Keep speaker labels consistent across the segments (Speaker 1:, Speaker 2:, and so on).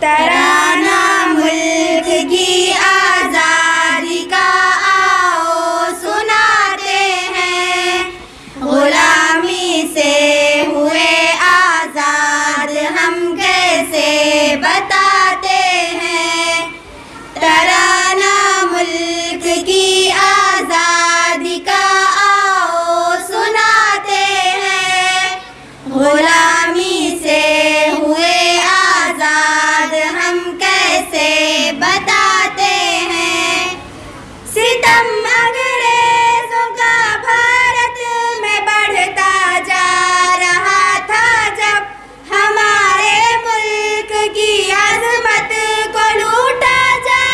Speaker 1: ترانہ ملک کی آزادی کا آؤ سناتے ہیں، غلامی سے ہوئے آزاد ہم کیسے بتاتے ہیں۔ ترانہ ملک کی آزادی کا آؤ سناتے ہیں، غلامی سے ہوئے آزاد ہم کیسے بتاتے ہیں۔ ستم انگریزوں کا بھارت میں بڑھتا جا رہا تھا، جب ہمارے ملک کی عظمت کو لوٹا جا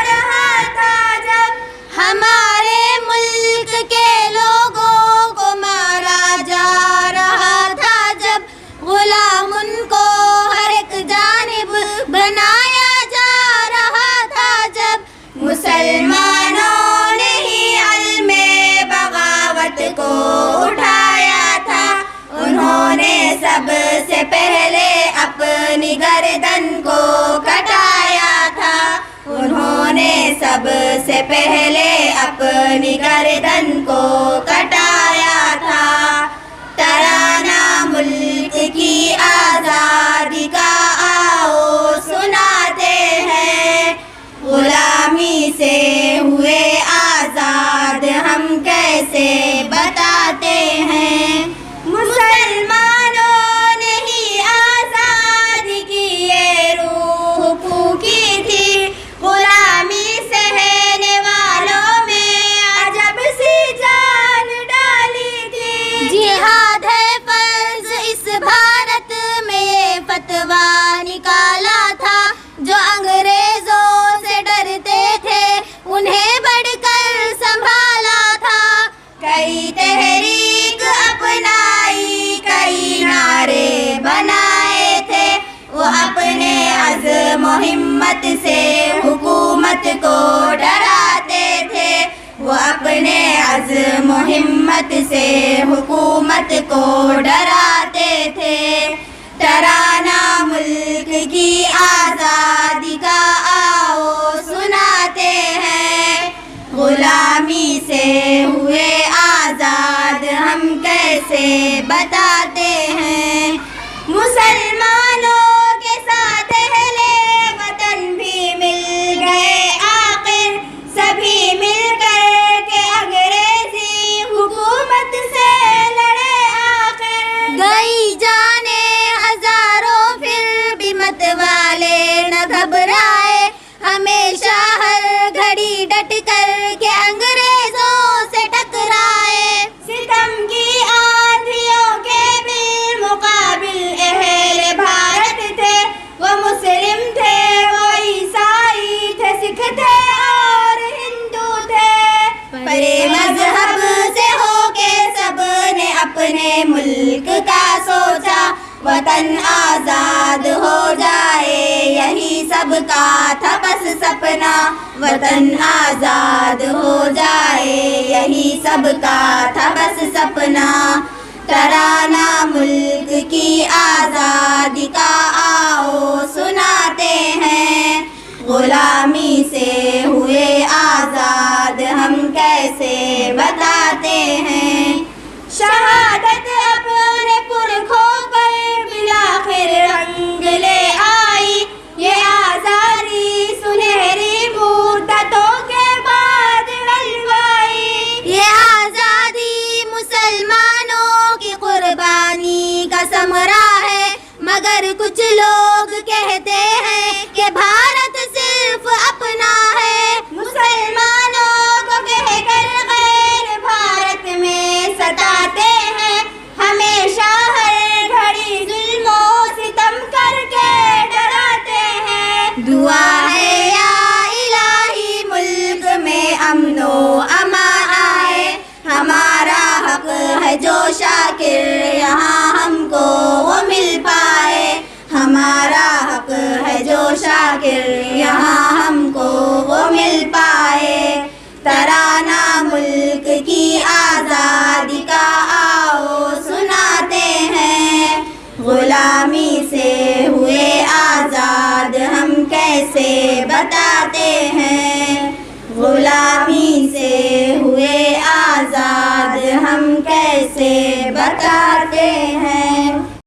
Speaker 1: رہا تھا، جب ہمارے ملک کے لوگوں کو مارا جا رہا تھا، جب غلام ان کو ہر ایک جانب بنایا جا رہا تھا، جب مسلمانوں نے ہی علم بغاوت کو اٹھایا تھا، انہوں نے سب سے پہلے اپنی گردن کو کٹایا تھا، انہوں نے سب سے پہلے اپنی گردن کو کٹایا تھا۔ ترانہ ملک کی آزادی کا آؤ سناتے ہیں، غلامی سے ہوئے آزاد ہم کیسے بتاتے ہیں۔ مسلمانوں نے ہی آزادی کی یہ روح پھونکی تھی، غلامی سہنے والوں میں عجب سی جان ڈالی تھی۔ جہاد ہے فرض اس بھارت میں یہ فتویٰ نکالا تھا، جو انگریزوں سے ڈرتے تھے انہیں بڑھ کر سنبھالا تھا۔ کئی تحریک اپنائی، کئی نعرے بنائے تھے، وہ اپنے عزم و ہمت سے حکومت کو ڈراتے تھے، وہ اپنے عزم و ہمت سے حکومت کو ڈراتے تھے۔ ترانہ ملک کی آزادی کا آؤ سناتے ہیں، غلامی سے ہوئے آزاد ہم کیسے بتاتے ہیں۔ مسلمانوں کے ساتھ اہل وطن بھی مل گئے آخر، سبھی مل کر کے انگریزی حکومت سے لڑے آخر۔ گئی جانے ہزاروں پھر بھی مت والے نہ گھبرائے، ہمیشہ ہر گھڑی ڈٹ کر کے انگریزوں سے ٹکرائے۔ ستم کی آندھیوں کے بالمقابل اہل بھارت تھے، وہ مسلم تھے، وہ عیسائی تھے، سکھ تھے اور ہندو تھے۔ پرے مذہب سے ہو کے سب نے اپنے ملک کا سوچا، وطن آزاد ہو جائے یہی سب کا تھا بس سپنا، وطن آزاد ہو جائے یہی سب کا تھا بس سپنا۔ ترانہ ملک کی آزادی کا آؤ سناتے ہیں، غلامی سے ہوئے آزاد ہم کیسے بتاتے ہیں۔ شہادت اپنے پرکھوں پر بالآخر رنگ لے آئی، یہ آزادی سنہری مدتوں کے بعد ڈلوائی، یہ آزادی مسلمانوں کی قربانی کا ثمرہ ہے، مگر کچھ لوگ کہتے ہیں کہ بھارت صرف اپنا ہے۔ مسلمانوں کو کہہ کر غیر بھارت میں ستاتے ہیں، ہمیشہ ہر گھڑی ظلم و ستم کر کے ڈراتے ہیں۔ دعا ہے یا الہی ملک میں امن و امان آئے، ہمارا حق ہے جو شاکر یہاں ہم کو وہ مل پائے، ہمارا حق ہے جو شاکر یہاں ہم کو وہ مل پائے۔ ترانہ ملک کی آزادی کا آؤ سناتے ہیں، غلامی سے ہوئے آزاد ہم غلامی سے ہوئے آزاد ہم کیسے بتاتے ہیں